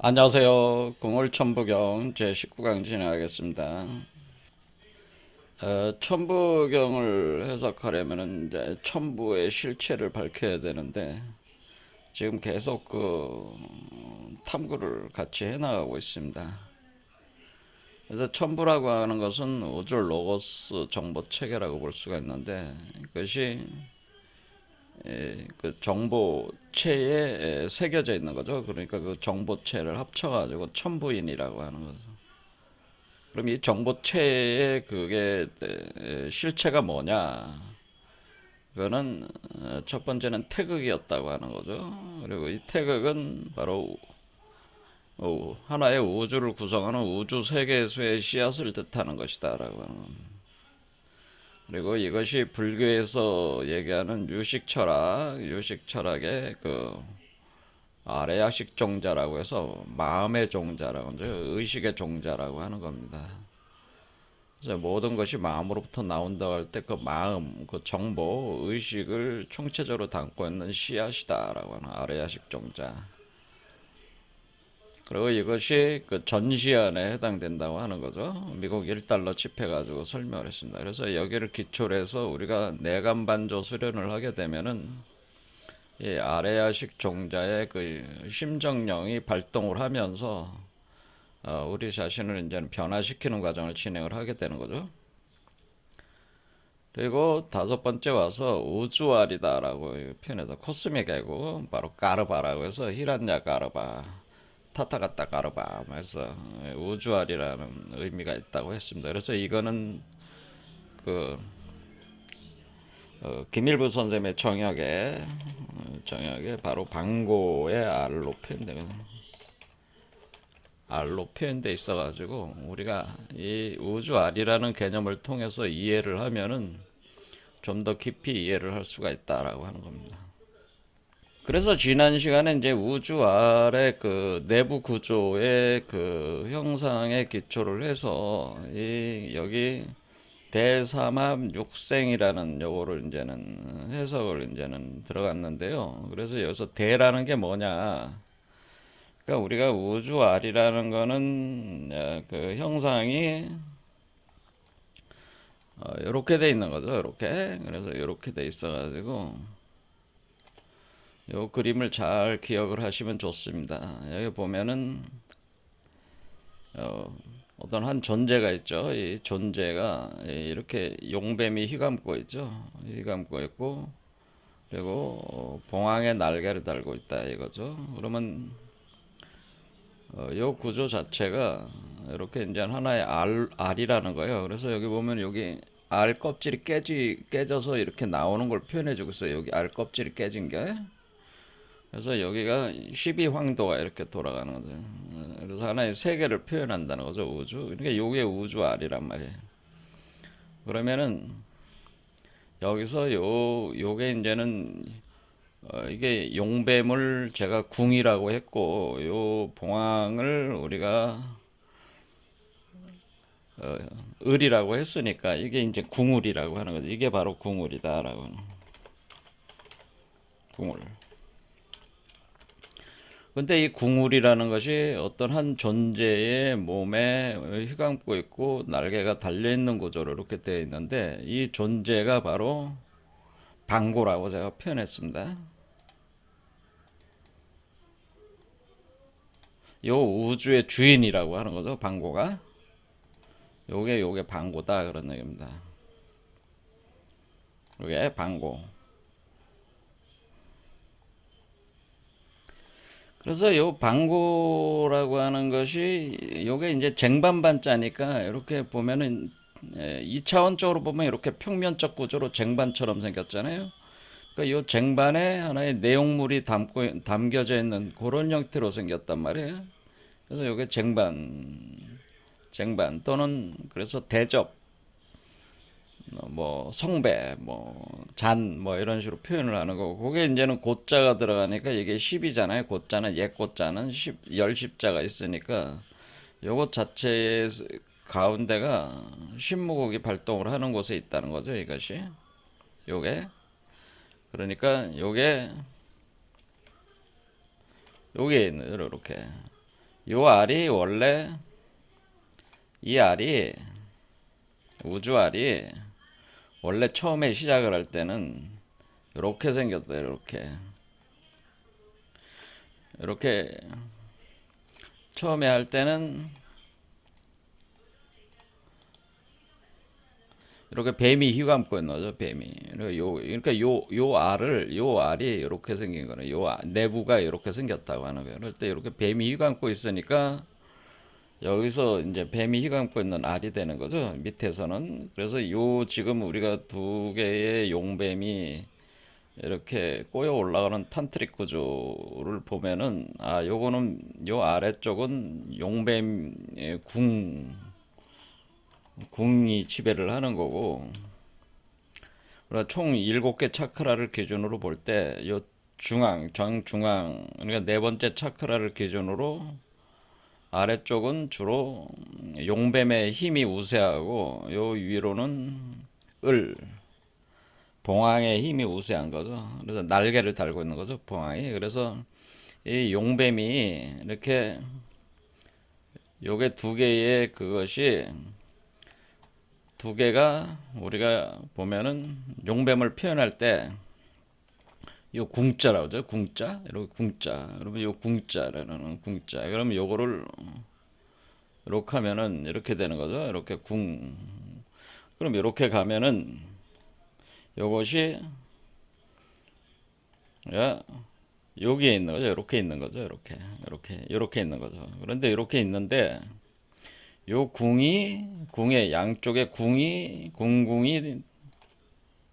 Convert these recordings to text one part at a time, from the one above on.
안녕하세요. 공월천부경 제19강 진행하겠습니다. 천부경을 해석하려면 이제 천부의 실체를 밝혀야 되는데 지금 계속 탐구를 같이 해나가고 있습니다. 그래서 천부라고 하는 것은 우주 로고스 정보 체계라고 볼 수가 있는데 그것이 그 정보체에 새겨져 있는 거죠. 그러니까 그 정보체를 합쳐가지고 천부인이라고 하는 거죠. 그럼 이 정보체의 그게 실체가 뭐냐? 그거는 첫 번째는 태극이었다고 하는 거죠. 그리고 이 태극은 바로 하나의 우주를 구성하는 우주 세계수의 씨앗을 뜻하는 것이다라고 하는 겁니다. 그리고 이것이 불교에서 얘기하는 유식 철학의 그 아래야식 종자라고 해서 마음의 종자라고 하죠. 의식의 종자라고 하는 겁니다. 그래서 모든 것이 마음으로부터 나온다고 할 때 그 마음, 그 정보, 의식을 총체적으로 담고 있는 씨앗이다라고 하는 아래야식 종자. 그리고 이것이 그 전시안에 해당된다고 하는 거죠. 미국 1달러 칩해가지고 설명을 했습니다. 그래서 여기를 기초로 해서 우리가 내감반조 수련을 하게 되면은 이 아래야식 종자의 그 심정령이 발동을 하면서 우리 자신을 이제 변화시키는 과정을 진행을 하게 되는 거죠. 그리고 다섯 번째 와서 우주알이다라고 표현해서 코스믹이고 바로 까르바라고 해서 히란야 까르바, 타타가타 까르바 해서 우주알이라는 의미가 있다고 했습니다. 그래서 이거는 그 김일부 선생님의 정역에 바로 방고의 알로 표현돼 있어가지고 우리가 이 우주알이라는 개념을 통해서 이해를 하면은 좀 더 깊이 이해를 할 수가 있다라고 하는 겁니다. 그래서 지난 시간에 이제 우주알의 그 내부 구조의 그 형상에 기초를 해서 여기 대삼합 육생이라는 요거를 이제는 해석을 이제는 들어갔는데요. 그래서 여기서 대라는 게 뭐냐? 그러니까 우리가 우주알이라는 거는 그 형상이 이렇게 돼 있는 거죠. 이렇게. 그래서 이렇게 돼 있어가지고 요 그림을 잘 기억을 하시면 좋습니다. 여기 보면은 어, 어떤 한 존재가 있죠. 이 존재가 이렇게 용뱀이 휘감고 있죠. 휘감고 있고 그리고 봉황의 날개를 달고 있다 이거죠. 그러면 요 구조 자체가 이렇게 이제 하나의 알이라는 거예요. 그래서 여기 보면 여기 알 껍질이 깨져서 이렇게 나오는 걸 표현해 주고 있어요. 여기 알 껍질이 깨진 게. 그래서 여기가 12황도가 이렇게 돌아가는 거죠. 그래서 하나의 세계를 표현한다는 거죠, 우주. 그러니까 요게 우주 알이란 말이에요. 그러면은 여기서 요게 이제는 이게 용뱀을 제가 궁이라고 했고 요 봉황을 우리가 을이라고 했으니까 이게 이제 궁을이라고 하는 거죠. 이게 바로 궁을이다라고 하는 궁을. 근데 이 궁울이라는 것이 어떤 한 존재의 몸에 휘감고 있고 날개가 달려있는 구조로 이렇게 되어 있는데 이 존재가 바로 방고라고 제가 표현했습니다. 요 우주의 주인이라고 하는 거죠. 방고가. 요게 방고다 그런 얘기입니다. 요게 방고. 그래서 요 방고라고 하는 것이 요게 이제 쟁반반자니까 이렇게 보면은 2차원적으로 보면 이렇게 평면적 구조로 쟁반처럼 생겼잖아요. 그러니까 요 쟁반에 하나의 내용물이 담겨져 있는 그런 형태로 생겼단 말이에요. 그래서 요게 쟁반 또는 그래서 대접, 뭐 성배, 뭐 잔, 뭐 이런 식으로 표현을 하는 거고, 그게 이제는 고자가 들어가니까 이게 10이잖아요. 고자는 옛 고자는 10자가 있으니까 요것 자체의 가운데가 신무국이 발동을 하는 곳에 있다는 거죠. 이것이 요게 그러니까 요게 있는 이렇게 요 알이 원래 이 알이 우주 알이 원래 처음에 시작을 할 때는 이렇게 생겼어요. 이렇게 처음에 할 때는 이렇게 뱀이 휘감고 있는 거죠. 뱀이. 요 알이 이렇게 생긴 거네. 내부가 이렇게 생겼다고 하는 거예요. 그럴 때 이렇게 뱀이 휘감고 있으니까 여기서 이제 뱀이 휘감고 있는 알이 되는 거죠. 밑에서는. 그래서 지금 우리가 두 개의 용뱀이 이렇게 꼬여 올라가는 탄트릭 구조를 보면은, 요거는 요 아래쪽은 용뱀의 궁이 지배를 하는 거고, 그러니까 총 7개 차크라를 기준으로 볼 때 요 정중앙, 그러니까 네 번째 차크라를 기준으로 아래쪽은 주로 용뱀의 힘이 우세하고, 요 위로는 을 봉황의 힘이 우세한 거죠. 그래서 날개를 달고 있는 거죠, 봉황이. 그래서 이 용뱀이 이렇게 요게 두 개의 그것이 두 개가 우리가 보면은 용뱀을 표현할 때 요 궁자라고 하죠. 궁자. 이렇게 궁자. 그러면 요 궁자라는 궁자. 그러면 요거를 이렇게 하면은 이렇게 되는 거죠. 이렇게 그럼 이렇게 가면은 요것이 야, 여기에 있는 거죠. 이렇게 있는 거죠. 이렇게 있는 거죠. 그런데 이렇게 있는데 요 궁의 양쪽에 궁궁이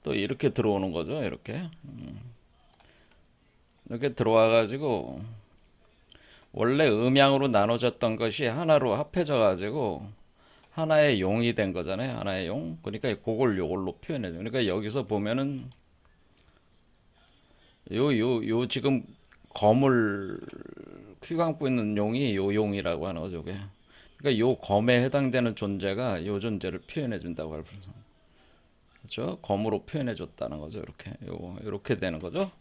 또 이렇게 들어오는 거죠. 이렇게 들어와 가지고 원래 음양으로 나눠졌던 것이 하나로 합해져 가지고 하나의 용이 된 거잖아요. 하나의 용. 그러니까 그걸 요걸로 표현해 줘. 그러니까 여기서 보면은 요 지금 검을 휘감고 있는 용이 요 용이라고 하는 거죠. 그러니까 요 검에 해당되는 존재가 요 존재를 표현해 준다고 할 수. 그렇죠? 검으로 표현해 줬다는 거죠. 이렇게 되는 거죠.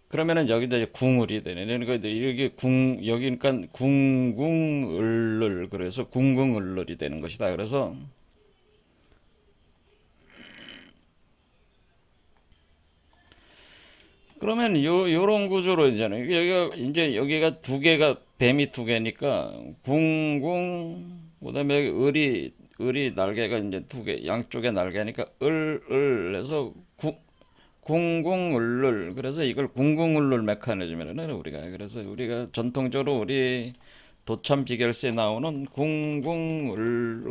그러면은 여기다 이제 궁을이 되네. 그러니까 이게 여기 그러니까 궁궁을를 그래서 궁궁을을이 되는 것이다. 그래서 그러면 요런 구조로 이제는 여기가 두 개가 뱀이 두 개니까 궁궁 그다음에 을이 날개가 이제 두 개, 양쪽에 날개니까 을 해서 궁궁을를 그래서 이걸 궁궁을를 메커니즘이라는 그래서 우리가 전통적으로 우리 도참 비결시에 나오는 궁궁을을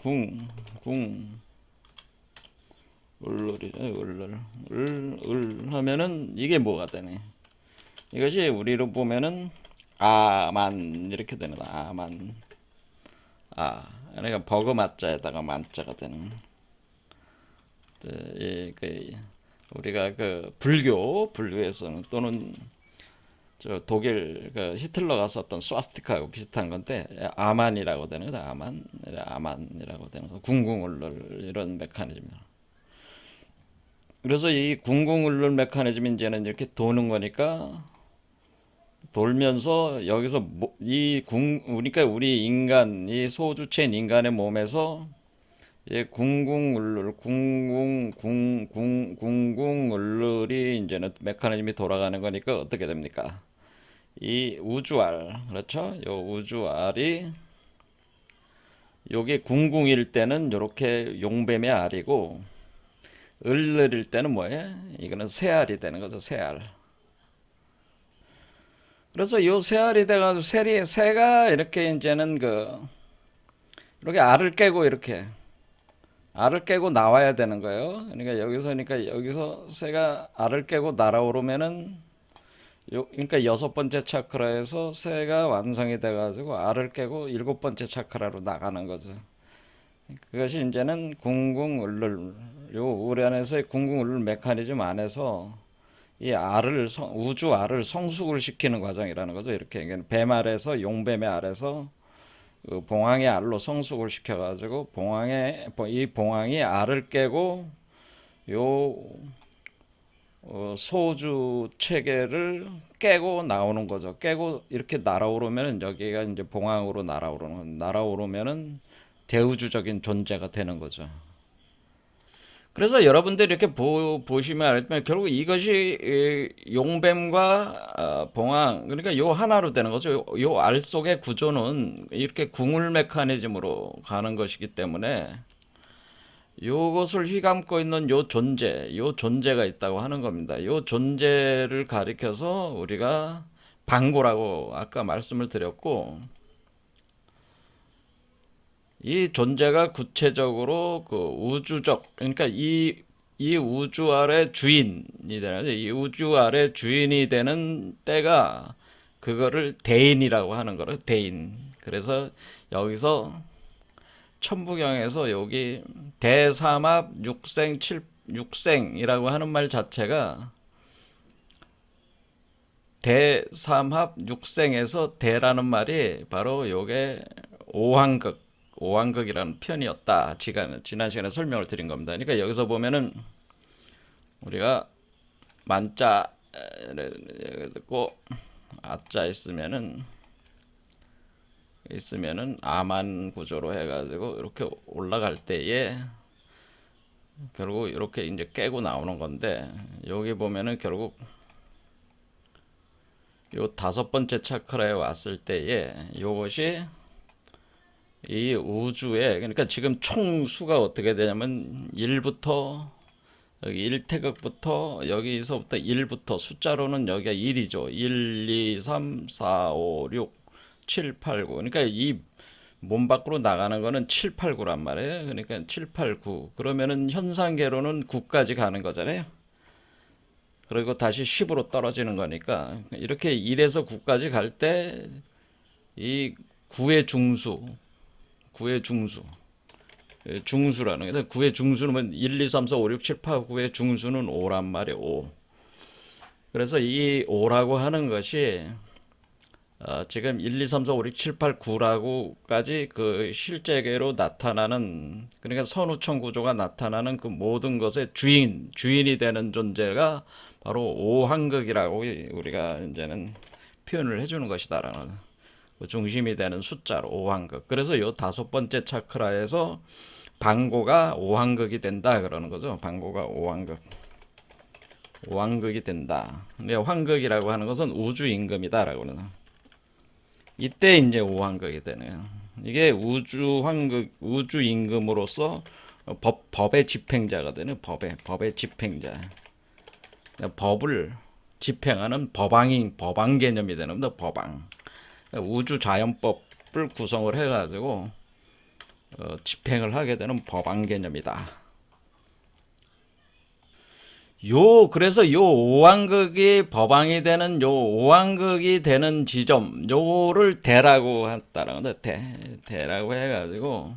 궁궁 을을 하면은 이게 뭐가 되네. 이것이 우리로 보면은 아만 이렇게 되는 거다. 아만 그러니까 버그마자에다가 만자가 되는. 우리가 그 불교에서는 또는 저 독일 그 히틀러가 썼던 스와스티카하고 비슷한 건데 아만이라고 되는 거다. 아만이라고 되는 거. 궁궁을룰 이런 메커니즘이다. 그래서 이 궁궁을룰 메커니즘이 이제는 이렇게 도는 거니까 돌면서 여기서 그러니까 우리 인간 이 소주체인 인간의 몸에서 궁궁을룰이 이제는 메커니즘이 돌아가는 거니까 어떻게 됩니까? 이 우주알, 그렇죠? 요 우주알이 요게 궁궁일 때는 이렇게 용뱀의 알이고 을을일 때는 뭐예요? 이거는 새알이 되는 거죠, 새알. 그래서 요 새알이 돼가지고 새가 이렇게 이제는 이렇게 알을 깨고 나와야 되는 거예요. 그러니까 여기서 새가 알을 깨고 날아오르면은 그러니까 여섯 번째 차크라에서 새가 완성이 돼가지고 알을 깨고 일곱 번째 차크라로 나가는 거죠. 그것이 이제는 궁궁을룰 요 우리 안에서의 궁궁을룰 메커니즘 안에서 우주 알을 성숙을 시키는 과정이라는 거죠. 이렇게 뱀 알에서 용뱀의 알에서 그 봉황의 알로 성숙을 시켜가지고 이 봉황이 알을 깨고 요 소우주 체계를 깨고 나오는 거죠. 깨고 이렇게 날아오르면은 여기가 이제 봉황으로 날아오르면은 대우주적인 존재가 되는 거죠. 그래서 여러분들이 이렇게 보시면 알겠지만 결국 이것이 용뱀과 봉황 그러니까 요 하나로 되는 거죠. 요 알 속의 구조는 이렇게 궁을 메커니즘으로 가는 것이기 때문에 요것을 휘감고 있는 요 존재가 있다고 하는 겁니다. 요 존재를 가리켜서 우리가 방고라고 아까 말씀을 드렸고, 이 존재가 구체적으로 그 우주적, 그러니까 이 우주 아래 주인이 되는, 이 우주 아래 주인이 되는 때가 그거를 대인이라고 하는 거로, 대인. 그래서 여기서 천부경에서 여기 대삼합 육생이라고 하는 말 자체가 대삼합 육생에서 대라는 말이 바로 요게 오한극이라는 편이었다. 지난 시간에 설명을 드린 겁니다. 그러니까 여기서 보면은 우리가 만자를 듣고 아자 있으면은 아만 구조로 해가지고 이렇게 올라갈 때에 결국 이렇게 이제 깨고 나오는 건데, 여기 보면은 결국 요 다섯 번째 차크라에 왔을 때에 요것이 이 우주에, 그러니까 지금 총 수가 어떻게 되냐면 1부터 여기 1태극부터 여기서부터 1부터 숫자로는 여기가 1이죠. 1, 2, 3, 4, 5, 6, 7, 8, 9. 그러니까 이 몸 밖으로 나가는 거는 7, 8, 9란 말이에요. 그러니까 7, 8, 9. 그러면은 현상계로는 9까지 가는 거잖아요. 그리고 다시 10으로 떨어지는 거니까 이렇게 1에서 9까지 갈 때 이 9의 중수라는 게 9의 중수는 1, 2, 3, 4, 5, 6, 7, 8, 9의 중수는 5란 말이에요. 5. 그래서 이 5라고 하는 것이 지금 1, 2, 3, 4, 5, 6, 7, 8, 9라고까지 그 실제계로 나타나는, 그러니까 선우청 구조가 나타나는 그 모든 것의 주인이 되는 존재가 바로 오한극이라고 우리가 이제는 표현을 해주는 것이다라는, 그 중심이 되는 숫자로 오한극. 그래서 요 다섯 번째 차크라에서 방고가 오한극이 된다 그러는 거죠. 방고가 오한극이 된다. 근데 환극이라고 하는 것은 우주 임금이다라고 그러는. 이때 이제 오한극이 되네요. 이게 우주 임금으로서 법의 집행자가 되네요. 법의 집행자. 법을 집행하는 법왕 개념이 되는 겁니다. 법왕. 우주 자연법을 구성을 해가지고 집행을 하게 되는 법왕 개념이다. 그래서 요 오왕극이 법왕이 되는 요 오왕극이 되는 지점, 요를 대라고 했다라는 건데, 대라고 해가지고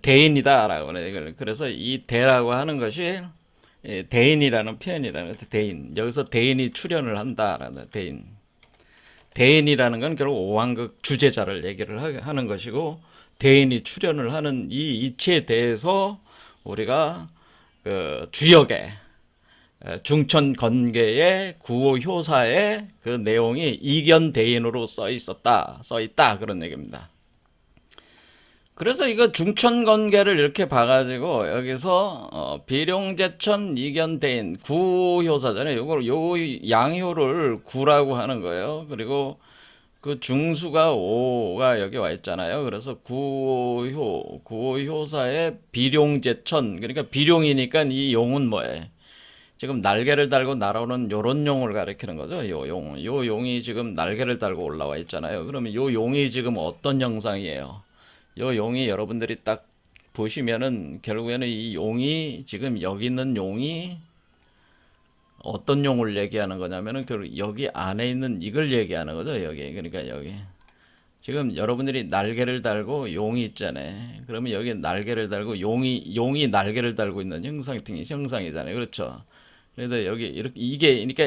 대인이다라고 그래. 그래서 이 대라고 하는 것이 대인이라는 표현이라는 거죠. 대인. 여기서 대인이 출현을 한다라는 대인. 대인이라는 건 결국 오왕극 주제자를 얘기를 하는 것이고, 대인이 출현을 하는 이 이치에 대해서 우리가 그 주역의 중천 건계의 구호 효사의 그 내용이 이견대인으로 써 있다 그런 얘기입니다. 그래서 이거 중천 건계를 이렇게 봐가지고 여기서 비룡제천 이견대인 구효사잖아요. 요 양효를 구라고 하는 거예요. 그리고 그 중수가 5가 여기 와 있잖아요. 그래서 구호효사의 비룡제천, 그러니까 비룡이니까 이 용은 뭐예요? 지금 날개를 달고 날아오는 요런 용을 가리키는 거죠. 요 용이 지금 날개를 달고 올라와 있잖아요. 그러면 요 용이 지금 어떤 형상이에요? 요 용이 여러분들이 딱 보시면은 결국에는 이 용이 지금 여기 있는 용이 어떤 용을 얘기하는 거냐면은 여기 안에 있는 이걸 얘기하는 거죠. 여기. 그러니까 여기. 지금 여러분들이 날개를 달고 용이 있잖아요. 그러면 여기 날개를 달고 용이 날개를 달고 있는 형상이잖아요. 그렇죠? 그래서 여기 이렇게 그러니까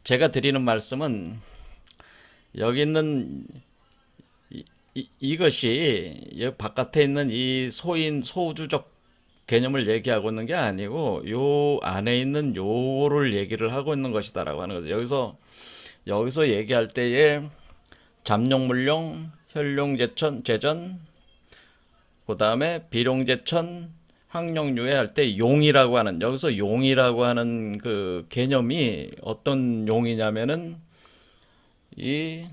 제가 드리는 말씀은 여기 있는 이것이 여기 바깥에 있는 이 소우주적 개념을 얘기하고 있는 게 아니고 요 안에 있는 요를 얘기를 하고 있는 것이다라고 하는 거죠. 여기서 얘기할 때에 잠룡물룡, 혈룡제천, 제전, 그 다음에 비룡제천, 황룡유해 할 때 용이라고 하는, 여기서 용이라고 하는 그 개념이 어떤 용이냐면은 이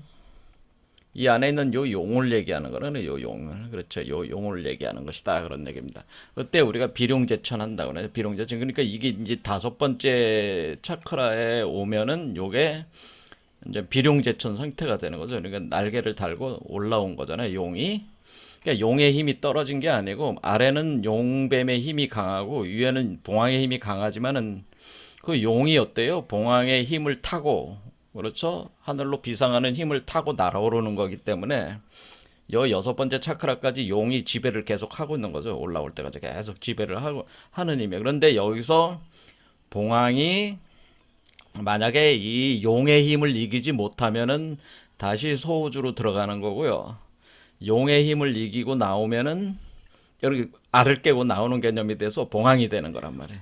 안에 있는 요 용을 얘기하는 거는 요 용을, 그렇죠. 요 용을 얘기하는 것이다, 그런 얘기입니다. 그때 우리가 비룡제천 한다고 그래요. 비룡제천. 그러니까 이게 이제 다섯 번째 차크라에 오면은 요게 이제 비룡제천 상태가 되는 거죠. 그러니까 날개를 달고 올라온 거잖아요, 용이. 그러니까 용의 힘이 떨어진 게 아니고 아래는 용뱀의 힘이 강하고 위에는 봉황의 힘이 강하지만은 그 용이 어때요? 봉황의 힘을 타고, 그렇죠? 하늘로 비상하는 힘을 타고 날아오르는 거기 때문에 여 여섯 번째 차크라까지 용이 지배를 계속 하고 있는 거죠. 올라올 때까지 계속 지배를 하고 하는 힘이에요. 그런데 여기서 봉황이 만약에 이 용의 힘을 이기지 못하면은 다시 소우주로 들어가는 거고요. 용의 힘을 이기고 나오면은 여기 알을 깨고 나오는 개념이 돼서 봉황이 되는 거란 말이에요.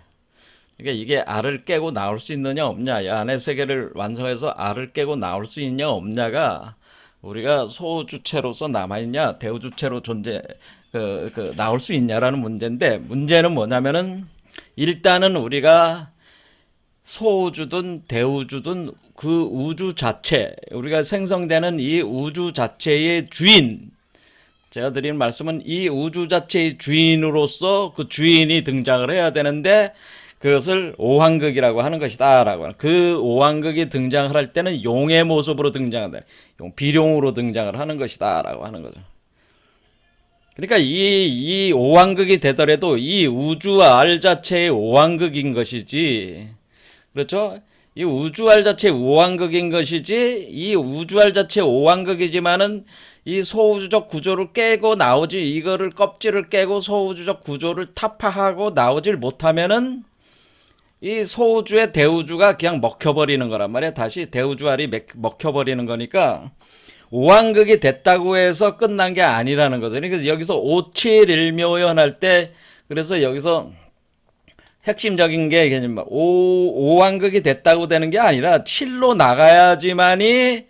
그러니까 이게 알을 깨고 나올 수 있느냐 없냐, 이 안의 세계를 완성해서 알을 깨고 나올 수 있냐 없냐가 우리가 소주체로서 남아있냐 대우주체로 나올 수 있냐라는 문제인데, 문제는 뭐냐면은 일단은 우리가 소우주든 대우주든 그 우주 자체, 우리가 생성되는 이 우주 자체의 주인, 제가 드리는 말씀은 이 우주 자체의 주인으로서 그 주인이 등장을 해야 되는데 그것을 오황극이라고 하는 것이다 라고 하는, 그 오황극이 등장을 할 때는 용의 모습으로 등장한다, 비룡으로 등장을 하는 것이다 라고 하는 거죠. 그러니까 이 오황극이 되더라도 이 우주알 자체의 오황극인 것이지, 그렇죠? 이 우주알 자체 오황극인 것이지, 이 우주알 자체 오황극이지만은 이 소우주적 구조를 깨고 나오지, 이거를 껍질을 깨고 소우주적 구조를 타파하고 나오질 못하면은 이 소우주의 대우주가 그냥 먹혀버리는 거란 말이야. 다시 대우주알이 먹혀버리는 거니까 오황극이 됐다고 해서 끝난 게 아니라는 거죠. 그래서 여기서 571묘연 할 때, 그래서 여기서 핵심적인 게 오황극이 됐다고 되는 게 아니라 7로 나가야지만이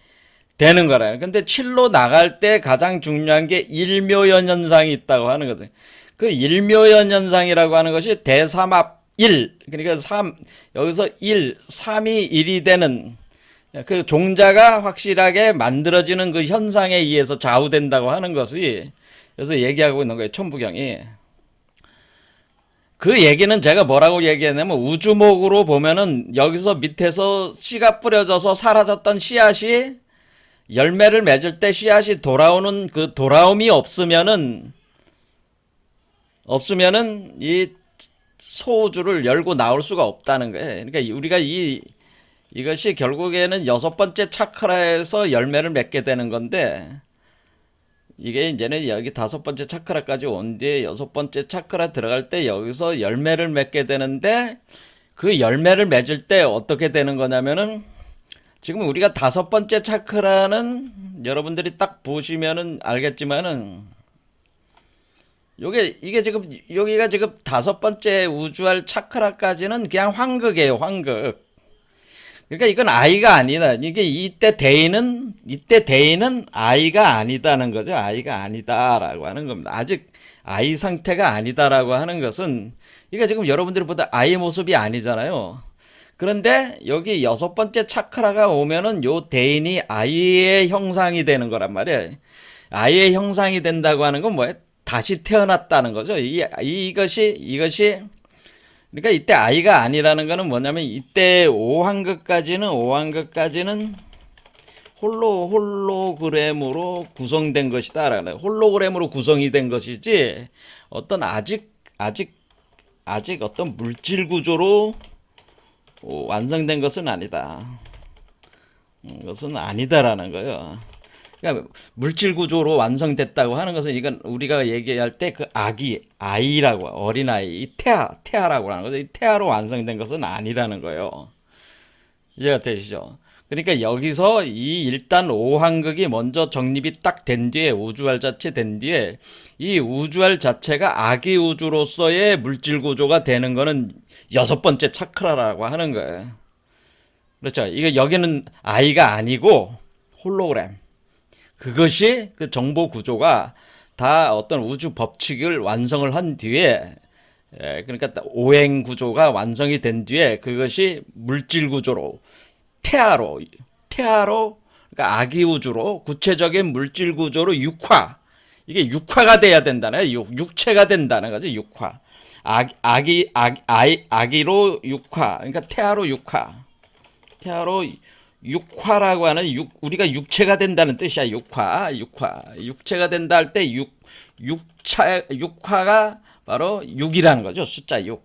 되는 거라요. 근데 7로 나갈 때 가장 중요한 게 일묘연 현상이 있다고 하는 거죠. 그 일묘연 현상이라고 하는 것이 대삼합 1, 그러니까 3, 여기서 1, 3이 1이 되는 그 종자가 확실하게 만들어지는 그 현상에 의해서 좌우된다고 하는 것이, 그래서 얘기하고 있는 거예요, 천부경이. 그 얘기는 제가 뭐라고 얘기했냐면, 우주목으로 보면은 여기서 밑에서 씨가 뿌려져서 사라졌던 씨앗이 열매를 맺을 때 씨앗이 돌아오는 그 돌아옴이 없으면은 이 소우주를 열고 나올 수가 없다는 거예요. 그러니까 우리가 이것이 결국에는 여섯 번째 차크라에서 열매를 맺게 되는 건데, 이게 이제는 여기 다섯 번째 차크라까지 온 뒤에 여섯 번째 차크라 들어갈 때 여기서 열매를 맺게 되는데, 그 열매를 맺을 때 어떻게 되는 거냐면은, 지금 우리가 다섯 번째 차크라는 여러분들이 딱 보시면은 알겠지만은, 이게 지금 여기가 지금 다섯 번째 우주알 차크라까지는 그냥 황극이에요, 황극. 그러니까 이건 아이가 아니다. 이게 이때 대인은 아이가 아니다는 거죠. 아이가 아니다라고 하는 겁니다. 아직 아이 상태가 아니다라고 하는 것은, 이게 지금 여러분들이 보다 아이 모습이 아니잖아요. 그런데 여기 여섯 번째 차크라가 오면은 요 대인이 아이의 형상이 되는 거란 말이에요. 아이의 형상이 된다고 하는 건 뭐예요? 다시 태어났다는 거죠. 이것이 그러니까 이때 아이가 아니라는 거는 뭐냐면, 이때 오황극까지는 홀로그램으로 구성된 것이다 라는, 홀로그램으로 구성이 된 것이지 어떤 아직 어떤 물질 구조로 완성된 것은 아니다. 그것은 아니다라는 거예요. 그러니까 물질 구조로 완성됐다고 하는 것은, 이건 우리가 얘기할 때 그 아이라고, 어린아이, 태아라고 하는 거죠. 이 태아로 완성된 것은 아니라는 거예요. 이해가 되시죠? 그러니까 여기서 이 일단 오황극이 먼저 정립이 딱 된 뒤에, 우주알 자체 된 뒤에 이 우주알 자체가 아기 우주로서의 물질 구조가 되는 거는 여섯 번째 차크라라고 하는 거예요. 그렇죠. 이거 여기는 아이가 아니고 홀로그램. 그것이 그 정보 구조가 다 어떤 우주 법칙을 완성을 한 뒤에, 그러니까 오행 구조가 완성이 된 뒤에 그것이 물질 구조로 태아로 그러니까 아기 우주로 구체적인 물질 구조로 육화, 이게 육화가 돼야 된다는, 육체가 된다는 거죠. 육화. 아기로 육화, 그러니까 태아로 육화. 태아로 육화라고 하는, 우리가 육체가 된다는 뜻이야. 육체가 된다 할 때 육화가 바로 6이라는 거죠. 숫자 6.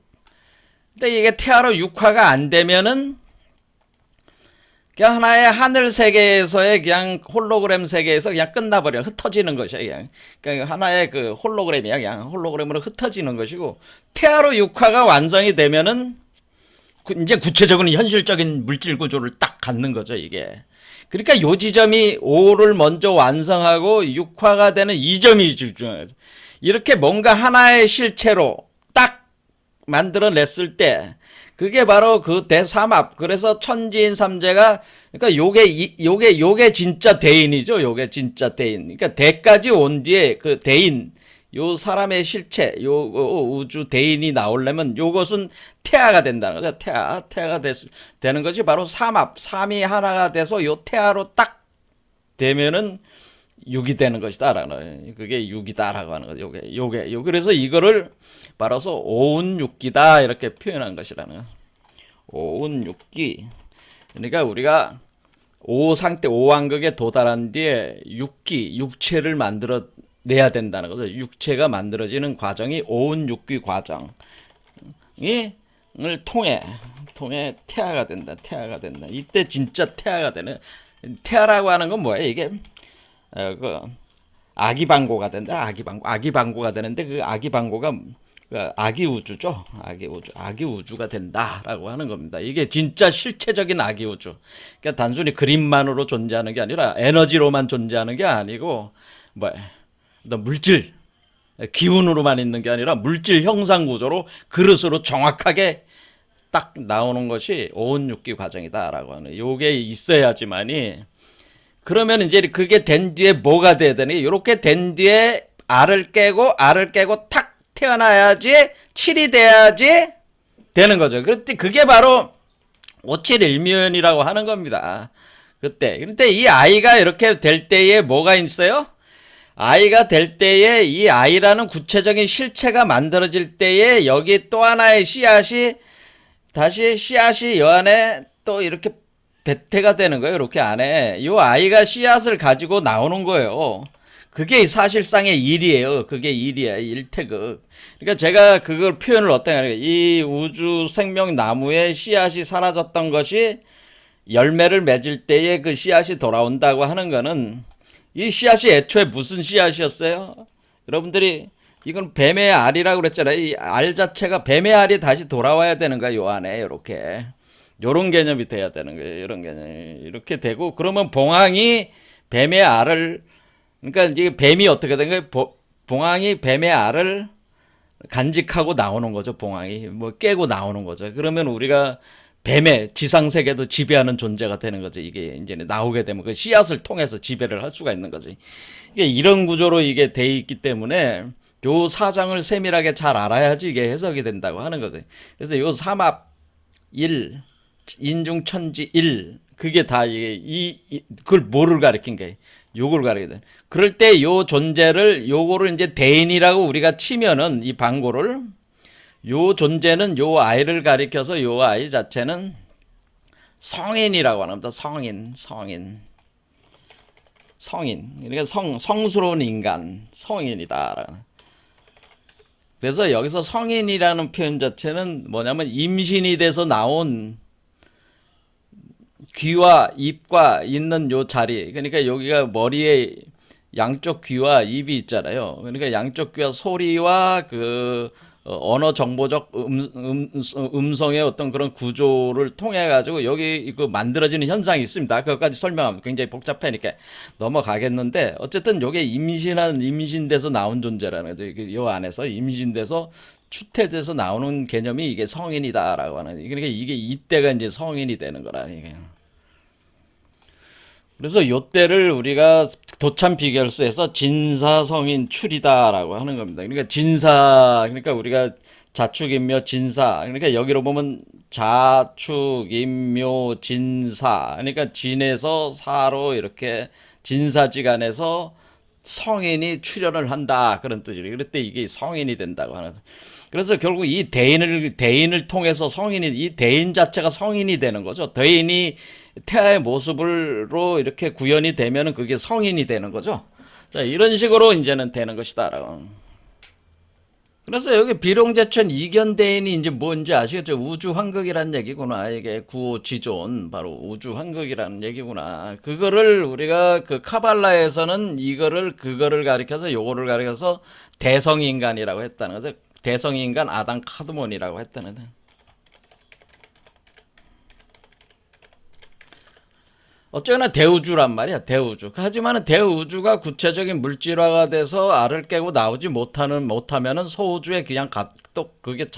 근데 이게 태아로 육화가 안 되면은 그냥 하나의 하늘 세계에서의 그냥 홀로그램 세계에서 그냥 끝나버려. 흩어지는 것이야. 그냥 하나의 그 홀로그램이야. 그냥 홀로그램으로 흩어지는 것이고, 태아로 육화가 완성이 되면은 이제 구체적인 현실적인 물질 구조를 딱 갖는 거죠, 이게. 그러니까 요 지점이 5를 먼저 완성하고 육화가 되는 이 점이 중요해요. 이렇게 뭔가 하나의 실체로 딱 만들어냈을 때 그게 바로 그 대삼합. 그래서 천지인 삼재가, 그러니까 요게 진짜 대인이죠. 요게 진짜 대인. 그러니까 대까지 온 뒤에 그 대인, 요 사람의 실체, 요 우주 대인이 나오려면 요것은 태아가 된다는 거죠. 태아가 되는 것이 바로 삼합. 삼이 하나가 돼서 요 태아로 딱 되면은 6이 되는 것이다라는, 그게 6이다라고 하는 거죠. 요게 그래서 이거를 말아서 오운육기다 이렇게 표현한 것이라는 거예요. 오운육기. 그러니까 우리가 오왕극에 도달한 뒤에 육체를 만들어 내야 된다는 거죠. 육체가 만들어지는 과정이 오운육기 과정을 통해 태아가 된다. 이때 진짜 태아가 되는. 태아라고 하는 건 뭐예요? 이게 그 아기 방고가 된다. 아기 방고가 되는데 그 아기 방고가 아기 우주죠. 아기 우주가 된다라고 하는 겁니다. 이게 진짜 실체적인 아기 우주. 그러니까 단순히 그림만으로 존재하는 게 아니라 에너지로만 존재하는 게 아니고 물질, 기운으로만 있는 게 아니라 물질 형상 구조로 그릇으로 정확하게 딱 나오는 것이 오운육기 과정이다라고 하는. 요게 있어야지만이, 그러면 이제 그게 된 뒤에 뭐가 돼야 되니? 이렇게 된 뒤에 알을 깨고 탁 태어나야지, 7이 돼야지 되는 거죠. 그게 바로 오칠일묘연이라고 하는 겁니다. 그런데 이 아이가 이렇게 될 때에 뭐가 있어요? 아이가 될 때에 이 아이라는 구체적인 실체가 만들어질 때에 여기 또 하나의 씨앗이 여 안에 또 이렇게 배태가 되는 거예요. 이렇게 안에 이 아이가 씨앗을 가지고 나오는 거예요. 그게 사실상의 일이에요. 그게 일이야. 일태극. 그러니까 제가 그걸 표현을 어떻게 하냐. 이 우주 생명 나무의 씨앗이 사라졌던 것이 열매를 맺을 때에 그 씨앗이 돌아온다고 하는 거는, 이 씨앗이 애초에 무슨 씨앗이었어요? 여러분들이 이건 뱀의 알이라고 그랬잖아요. 이 알 자체가 뱀의 알이 다시 돌아와야 되는 거야. 요 안에 이렇게. 요런 개념이 돼야 되는 거예요. 이런 개념이 이렇게 되고, 그러면 봉황이 뱀의 알을, 그러니까 이제 뱀이 어떻게 된 거예요? 봉황이 뱀의 알을 간직하고 나오는 거죠. 봉황이 깨고 나오는 거죠. 그러면 우리가 뱀의 지상세계도 지배하는 존재가 되는 거죠. 이게 이제 나오게 되면 그 씨앗을 통해서 지배를 할 수가 있는 거죠. 이게 이런 구조로 이게 돼 있기 때문에 요 사정을 세밀하게 잘 알아야지 이게 해석이 된다고 하는 거죠. 그래서 요 삼합 1, 인중천지 1, 그게 다 그걸 뭐를 가리킨 거예요? 요걸 가리게 돼. 그럴 때 요 존재를, 요거를 이제 대인이라고 우리가 치면은, 이 방고를, 요 존재는 요 아이를 가리켜서 요 아이 자체는 성인이라고 합니다. 성인. 그러니까 성스러운 인간, 성인이다. 그래서 여기서 성인이라는 표현 자체는 뭐냐면 임신이 돼서 나온 귀와 입과 있는 요 자리, 그러니까 여기가 머리에 양쪽 귀와 입이 있잖아요. 그러니까 양쪽 귀와 소리와 그 언어 정보적 음성의 어떤 그런 구조를 통해 가지고 여기 그 만들어지는 현상이 있습니다. 그것까지 설명하면 굉장히 복잡하니까 넘어가겠는데 어쨌든 요게 임신돼서 나온 존재라는 거죠. 요 안에서 임신돼서 추태돼서 나오는 개념이 이게 성인이다라고 하는. 그러니까 이게 이때가 이제 성인이 되는 거라 이게. 그래서 요때를 우리가 도참 비결수에서 진사성인 출이다라고 하는 겁니다. 그러니까 그러니까 우리가 자축인묘 진사, 그러니까 여기로 보면 자축인묘 진사, 그러니까 진에서 사로 이렇게 진사지간에서 성인이 출현을 한다 그런 뜻이에요. 그럴 때 이게 성인이 된다고 하는. 그래서 결국 이 대인을 통해서 이 대인 자체가 성인이 되는 거죠. 대인이 태아의 모습으로 이렇게 구현이 되면은 그게 성인이 되는 거죠. 자, 이런 식으로 이제는 되는 것이다라고. 그래서 여기 비룡제천 이견대인이 이제 뭔지 아시겠죠? 우주환극이라는 얘기구나. 이게 구호지존, 바로 우주환극이라는 얘기구나. 그거를 우리가 그 카발라에서는 그거를 가리켜서 요거를 가리켜서 대성인간이라고 했다는 거죠. 대성인간 아담 카드몬이라고 했다는 거죠. 어쩌나 대우주란 말이야, 대우주. 하지만은 대우주가 구체적인 물질화가 돼서 알을 깨고 나오지 못하면은 소우주에 그냥 또 그게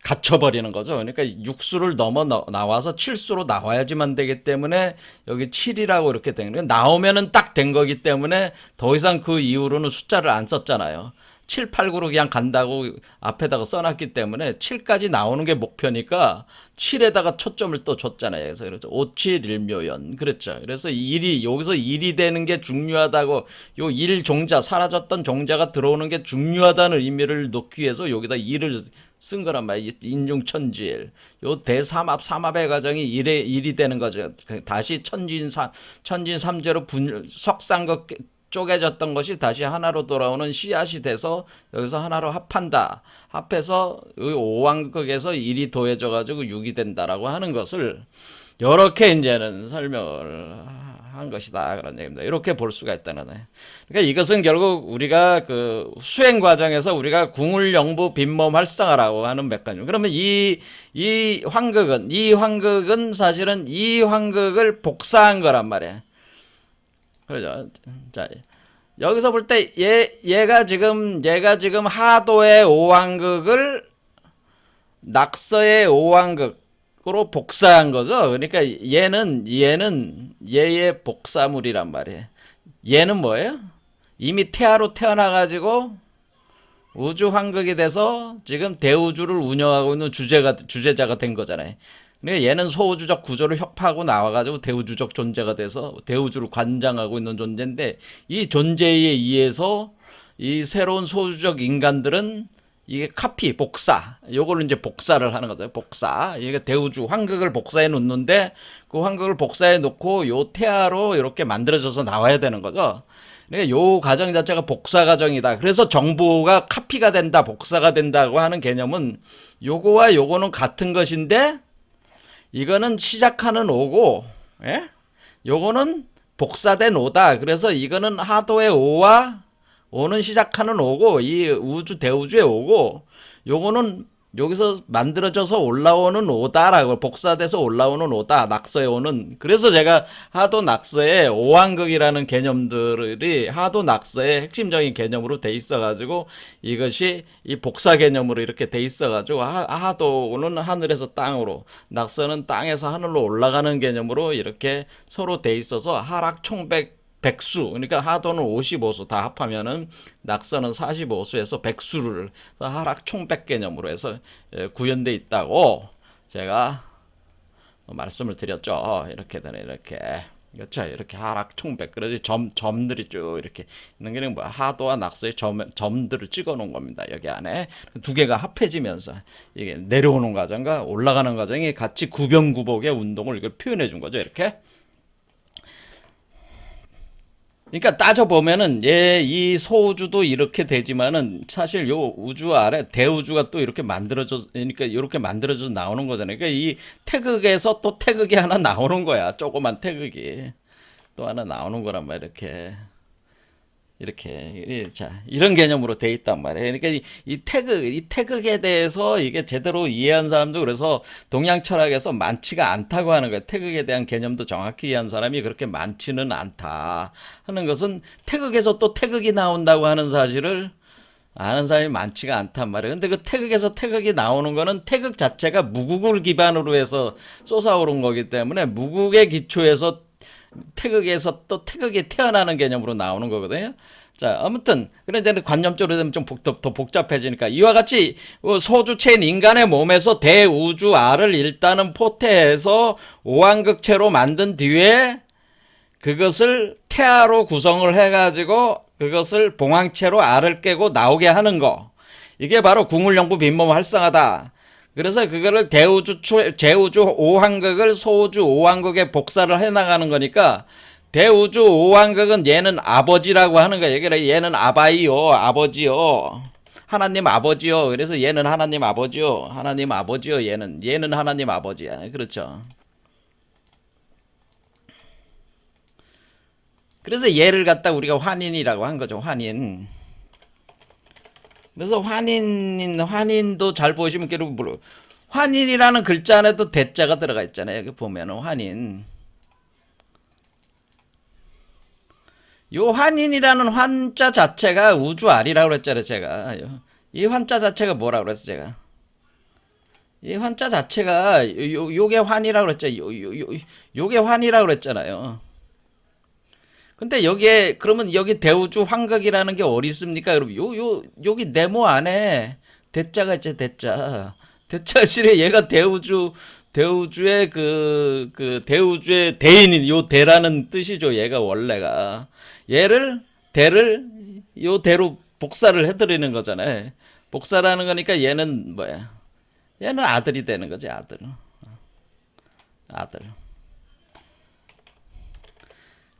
갇혀버리는 거죠. 그러니까 육수를 넘어 나와서 칠수로 나와야지만 되기 때문에 여기 7이라고 이렇게 된 거예요. 나오면은 딱 된 거기 때문에 더 이상 그 이후로는 숫자를 안 썼잖아요. 7, 8, 9로 그냥 간다고 앞에다가 써놨기 때문에 7까지 나오는 게 목표니까 7에다가 초점을 또 줬잖아요. 그래서 5, 7, 1묘연. 그랬죠. 그래서 여기서 1이 되는 게 중요하다고, 요 1 종자, 사라졌던 종자가 들어오는 게 중요하다는 의미를 놓기 위해서 여기다 2를 쓴 거란 말이에요. 인중천지일. 요 삼합의 과정이 1이 되는 거죠. 다시 천진삼재로 석상거 쪼개졌던 것이 다시 하나로 돌아오는 씨앗이 돼서 여기서 하나로 합한다. 합해서 오왕극에서 1이 더해져 가지고 6이 된다라고 하는 것을 이렇게 이제는 설명을 한 것이다 그런 얘기입니다. 이렇게 볼 수가 있다는 거예요. 그러니까 이것은 결국 우리가 그 수행 과정에서 우리가 궁울영부 빈몸 활성화라고 하는 메커니즘. 그러면 이 환극은 사실은 이 환극을 복사한 거란 말이에요. 그러죠. 자, 여기서 볼 때 얘가 지금 하도의 오왕극을 낙서의 오왕극으로 복사한 거죠. 그러니까 얘는 얘의 복사물이란 말이에요. 얘는 뭐예요? 이미 태아로 태어나가지고 우주 환극이 돼서 지금 대우주를 운영하고 있는 주제자가 된 거잖아요. 그러니까 얘는 소우주적 구조를 혁파하고 나와가지고 대우주적 존재가 돼서 대우주를 관장하고 있는 존재인데, 이 존재에 의해서 이 새로운 소우주적 인간들은 이게 복사, 요거를 이제 복사를 하는 거죠. 복사. 이게 대우주 환극을 복사해 놓는데, 그 환극을 복사해 놓고 요 태아로 이렇게 만들어져서 나와야 되는 거죠. 그러니까 요 과정 자체가 복사 과정이다. 그래서 정보가 카피가 된다, 복사가 된다고 하는 개념은 요거와 요거는 같은 것인데, 이거는 시작하는 오고, 예? 요거는 복사된 오다. 그래서 이거는 하도의 오와 오는 시작하는 오고, 이 대우주의 오고, 요거는 여기서 만들어져서 올라오는 오다라고, 복사돼서 올라오는 오다, 낙서에 오는. 그래서 제가 하도 낙서에 오왕극이라는 개념들이 하도 낙서의 핵심적인 개념으로 돼 있어가지고, 이것이 이 복사 개념으로 이렇게 돼 있어가지고, 하도는 하늘에서 땅으로, 낙서는 땅에서 하늘로 올라가는 개념으로 이렇게 서로 돼 있어서 하락총백 백수, 그러니까 하도는 55수 다 합하면은 낙서는 45수에서 백수를 하락 총백 개념으로 해서 구현돼 있다고 제가 말씀을 드렸죠. 이렇게 되네, 이렇게. 그렇죠. 이렇게 하락 총백. 그래서 점들이 쭉 이렇게 있는 게 뭐 하도와 낙서의 점들을 찍어 놓은 겁니다. 여기 안에 두 개가 합해지면서 이게 내려오는 과정과 올라가는 과정이 같이 구변구복의 운동을 이걸 표현해 준 거죠. 이렇게. 그러니까 따져보면은 이 소우주도 이렇게 되지만은 사실 요 우주 아래 대우주가 또 이렇게 그러니까 이렇게 만들어져 나오는 거잖아요. 그러니까 이 태극에서 또 태극이 하나 나오는 거야. 조그만 태극이 또 하나 나오는 거란 말이야. 이렇게. 이렇게 자 이런 개념으로 돼 있단 말이에요. 그러니까 이 태극에 대해서 이게 제대로 이해한 사람도 그래서 동양 철학에서 많지가 않다고 하는 거예요. 태극에 대한 개념도 정확히 이해한 사람이 그렇게 많지는 않다 하는 것은 태극에서 또 태극이 나온다고 하는 사실을 아는 사람이 많지가 않단 말이에요. 근데 그 태극에서 태극이 나오는 거는 태극 자체가 무국을 기반으로 해서 솟아오른 거기 때문에 무국의 기초에서 태극에서 또 태극이 태어나는 개념으로 나오는 거거든요. 자, 아무튼 그런데 관념적으로 되면 좀 더 복잡해지니까 이와 같이 소주체인 인간의 몸에서 대우주알을 일단은 포태해서 오한극체로 만든 뒤에 그것을 태아로 구성을 해가지고 그것을 봉황체로 알을 깨고 나오게 하는 거. 이게 바로 궁울영부 빈몸 활성화다. 그래서 그거를 제우주 오한극을 소우주 오한극에 복사를 해나가는 거니까 대우주 오한극은 얘는 아버지라고 하는 거예요. 얘는 아바이요, 아버지요. 하나님 아버지요. 그래서 얘는 하나님 아버지요. 하나님 아버지요. 얘는 하나님 아버지야. 그렇죠. 그래서 얘를 갖다 우리가 환인이라고 한 거죠. 환인. 그래서 환인도 잘 보시면 환인이라는 글자 안에도 대자가 들어가 있잖아요. 여기 보면은 환인. 요 환인이라는 환자 자체가 우주알이라고 그랬잖아요. 제가 이 환자 자체가 뭐라고 그랬어 제가. 이 환자 자체가 요게 환이라고 그랬죠. 요게 환이라고 그랬잖아요. 근데 여기에 그러면 여기 대우주 환각이라는 게 어디 있습니까? 여러분 여기 네모 안에 대자가 있죠. 대자 실에 얘가 대우주의 그 대우주의 대인인 요 대라는 뜻이죠. 얘가 원래가 대를 요 대로 복사를 해드리는 거잖아요. 복사라는 거니까 얘는 뭐야? 얘는 아들이 되는 거지. 아들.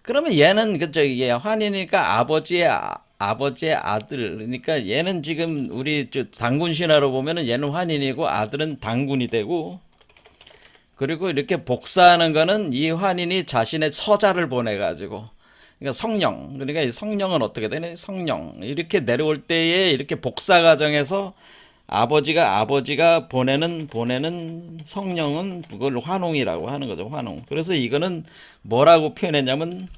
그러면 얘는 그저 이게 환이니까 아버지의 아들. 그러니까 얘는 지금 우리 당군 신화로 보면은 얘는 환인이고 아들은 당군이 되고, 그리고 이렇게 복사하는 거는 이 환인이 자신의 서자를 보내 가지고, 그러니까 성령. 그러니까 이 성령은 어떻게 되냐? 성령. 이렇게 내려올 때에 이렇게 복사 과정에서 아버지가 보내는 성령은 그걸 환웅이라고 하는 거죠. 환웅. 그래서 이거는 뭐라고 표현했냐면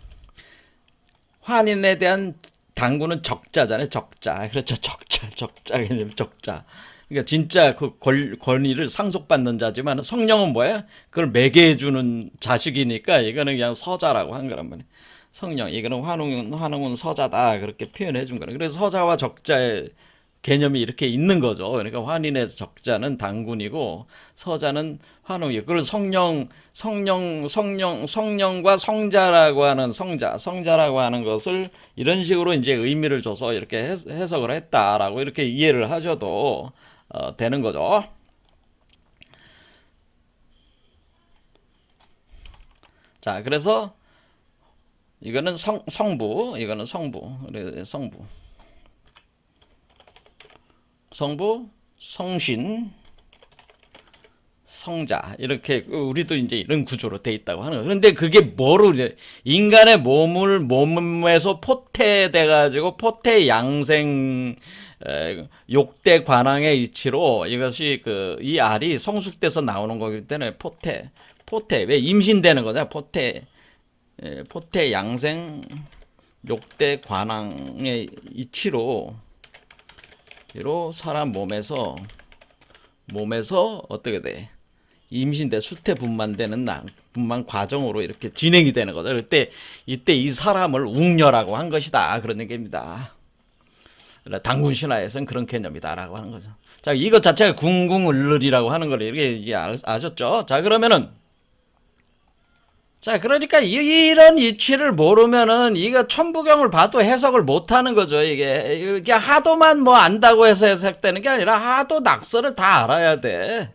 환인에 대한 당구는 적자잖아요. 적자. 그렇죠. 적자 개념 적자. 그러니까 진짜 그 권위를 상속받는 자지만 성령은 뭐야? 그걸 매개해주는 자식이니까 이거는 그냥 서자라고 한 거란 말이에요. 성령. 이거는 환웅은 서자다. 그렇게 표현해 준 거예요. 그래서 서자와 적자의 개념이 이렇게 있는 거죠. 그러니까 환인의 적자는 당군이고 서자는 환웅이고, 그걸 성령과 성자라고 하는 성자라고 하는 것을 이런 식으로 이제 의미를 줘서 이렇게 해석을 했다라고 이렇게 이해를 하셔도 되는 거죠. 자, 그래서 이거는 성부, 성부, 성신, 성자, 이렇게 우리도 이제 이런 구조로 돼 있다고 하는 거예요. 그런데 그게 인간의 몸에서 포태돼 가지고 포태 양생 욕대 관왕의 이치로 이것이 이 알이 성숙돼서 나오는 거기 때문에 포태 왜 임신되는 거죠? 포태 양생 욕대 관왕의 이치로 사람 몸에서 어떻게 돼? 임신돼 수태 분만되는 분만 과정으로 이렇게 진행이 되는 거죠. 이때 이 사람을 웅녀라고 한 것이다. 그런 얘기입니다. 당군 신화에서는 그런 개념이다라고 하는 거죠. 자, 이것 자체가 궁궁을르리라고 하는 걸 이렇게 이제 아셨죠? 자, 그러니까 이런 이치를 모르면은 이거 천부경을 봐도 해석을 못 하는 거죠. 이게 하도만 뭐 안다고 해서 해석되는 게 아니라 하도 낙서를 다 알아야 돼.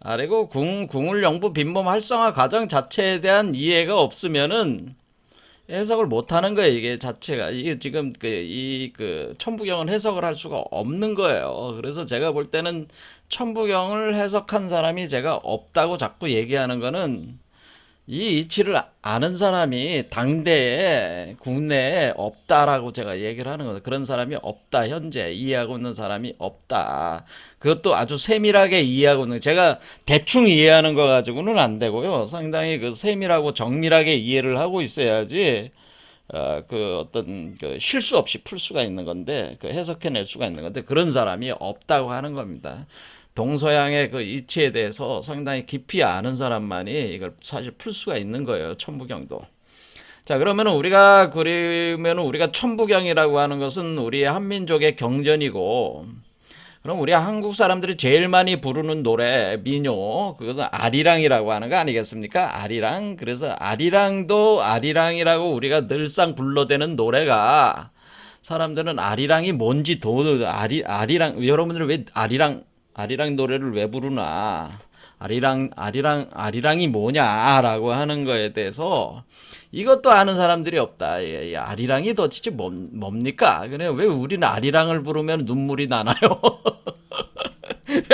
그리고 궁울영부 빈몸 활성화 과정 자체에 대한 이해가 없으면은 해석을 못 하는 거예요. 이게 자체가 이게 지금 천부경은 해석을 할 수가 없는 거예요. 그래서 제가 볼 때는 천부경을 해석한 사람이 제가 없다고 자꾸 얘기하는 거는 이 이치를 아는 사람이 당대에 국내에 없다라고 제가 얘기를 하는 거예요. 그런 사람이 없다. 현재 이해하고 있는 사람이 없다. 그것도 아주 세밀하게 이해하고 있는, 제가 대충 이해하는 거 가지고는 안 되고요. 상당히 그 세밀하고 정밀하게 이해를 하고 있어야지 그 어떤 그 실수 없이 풀 수가 있는 건데, 그 해석해낼 수가 있는 건데, 그런 사람이 없다고 하는 겁니다. 동서양의 그 이치에 대해서 상당히 깊이 아는 사람만이 이걸 사실 풀 수가 있는 거예요. 천부경도. 자, 그러면은 우리가 천부경이라고 하는 것은 우리 한민족의 경전이고, 그럼 우리 한국 사람들이 제일 많이 부르는 노래, 민요, 그것은 아리랑이라고 하는 거 아니겠습니까? 아리랑. 그래서 아리랑도 아리랑이라고 우리가 늘상 불러대는 노래가, 사람들은 아리랑이 뭔지 아리랑, 여러분들 왜 아리랑 노래를 왜 부르나? 아리랑이 뭐냐라고 하는 거에 대해서 이것도 아는 사람들이 없다. 아리랑이 도대체 뭡니까? 그래, 왜 우리는 아리랑을 부르면 눈물이 나나요?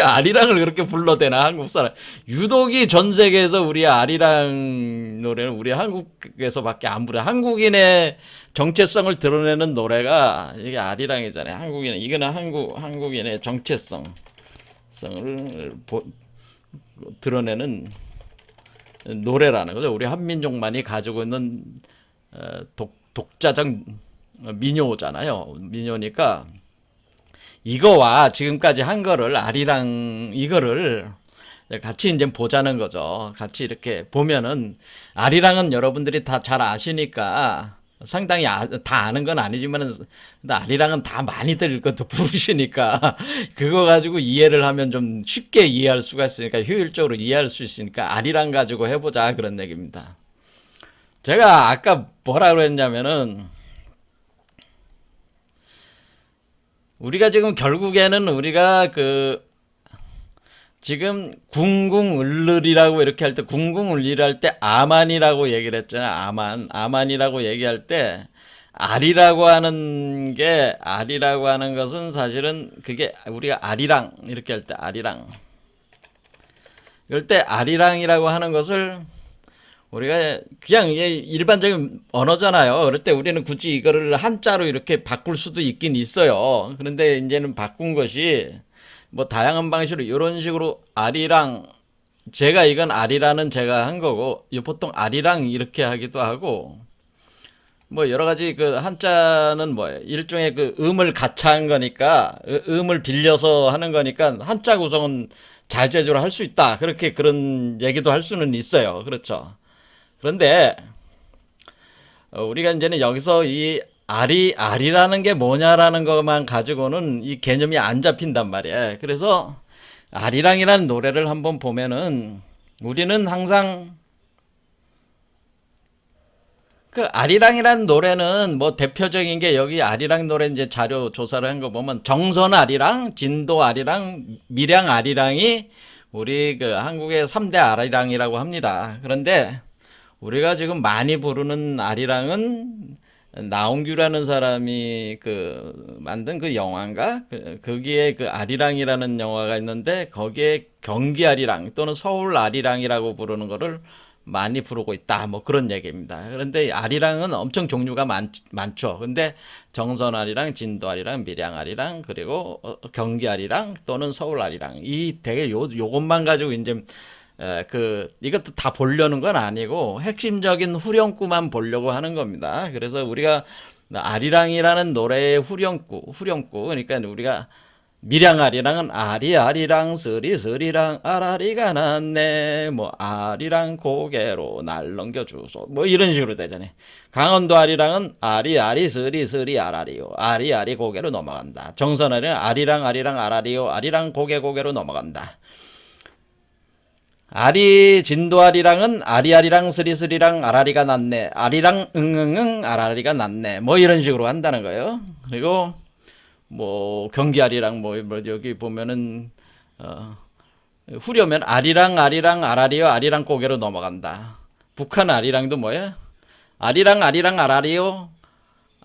아리랑을 그렇게 불러대나, 한국 사람. 유독이 전 세계에서 우리 아리랑 노래는 우리 한국에서밖에 안 부르. 한국인의 정체성을 드러내는 노래가 이게 아리랑이잖아요. 이거는 한국인의 정체성을 드러내는 노래라는 거죠. 우리 한민족만이 가지고 있는 독자적 민요잖아요. 민요니까 이거와 지금까지 한 거를, 이거를 같이 이제 보자는 거죠. 같이 이렇게 보면은, 아리랑은 여러분들이 다 잘 아시니까 상당히 다 아는 건 아니지만은, 아리랑은 다 많이들 것도 부르시니까 그거 가지고 이해를 하면 좀 쉽게 이해할 수가 있으니까, 효율적으로 이해할 수 있으니까 아리랑 가지고 해보자, 그런 얘기입니다. 제가 아까 뭐라 그랬냐면은, 우리가 지금 결국에는 우리가 지금 궁궁을르리라고 이렇게 할 때, 궁궁을리를 할 때 아만이라고 얘기를 했잖아요. 아만이라고 얘기할 때, 아리라고 하는 것은 사실은 그게 우리가 아리랑 이렇게 할 때, 아리랑 이럴 때 아리랑이라고 하는 것을 우리가 그냥 일반적인 언어잖아요. 그럴 때 우리는 굳이 이거를 한자로 이렇게 바꿀 수도 있긴 있어요. 그런데 이제는 바꾼 것이 뭐 다양한 방식으로 이런 식으로 아리랑, 이건 아리라는 제가 한 거고, 보통 아리랑 이렇게 하기도 하고, 뭐 여러 가지, 그 한자는 뭐 일종의 그 음을 가차한 거니까, 음을 빌려서 하는 거니까 한자 구성은 자유자재로 할 수 있다. 그런 얘기도 할 수는 있어요. 그렇죠. 그런데 우리가 이제는 여기서 이 아리라는 게 뭐냐라는 것만 가지고는 이 개념이 안 잡힌단 말이에요. 그래서 아리랑이라는 노래를 한번 보면은, 우리는 항상 그 아리랑이라는 노래는 뭐 대표적인 게, 여기 아리랑 노래 이제 자료 조사를 한 거 보면 정선 아리랑, 진도 아리랑, 밀양 아리랑이 우리 그 한국의 3대 아리랑이라고 합니다. 그런데 우리가 지금 많이 부르는 아리랑은, 나홍규라는 사람이 만든 그 영화인가? 거기에 그 아리랑이라는 영화가 있는데, 거기에 경기 아리랑 또는 서울 아리랑이라고 부르는 거를 많이 부르고 있다. 뭐 그런 얘기입니다. 그런데 아리랑은 엄청 종류가 많죠. 근데 정선 아리랑, 진도 아리랑, 밀양 아리랑, 그리고 경기 아리랑 또는 서울 아리랑, 이 되게 요것만 가지고 이제 이것도 다 보려는 건 아니고 핵심적인 후렴구만 보려고 하는 겁니다. 그래서 우리가 아리랑이라는 노래의 후렴구, 그러니까 우리가 밀양아리랑은 아리아리랑 스리스리랑 아라리가 났네, 뭐 아리랑 고개로 날 넘겨주소, 뭐 이런 식으로 되잖아요. 강원도 아리랑은 아리아리 스리스리 아라리요, 아리아리 고개로 넘어간다. 정선아리는 아리랑 아라리요, 아리랑 고개로 넘어간다. 진도아리랑은 아리아리랑 스리스리랑 아라리가 났네, 아리랑 응응응 아라리가 났네, 뭐 이런 식으로 한다는 거예요. 그리고 뭐 경기아리랑 뭐 여기 보면은 후려면 아리랑 아라리요, 아리랑 고개로 넘어간다. 북한 아리랑도 뭐예요? 아리랑 아라리요,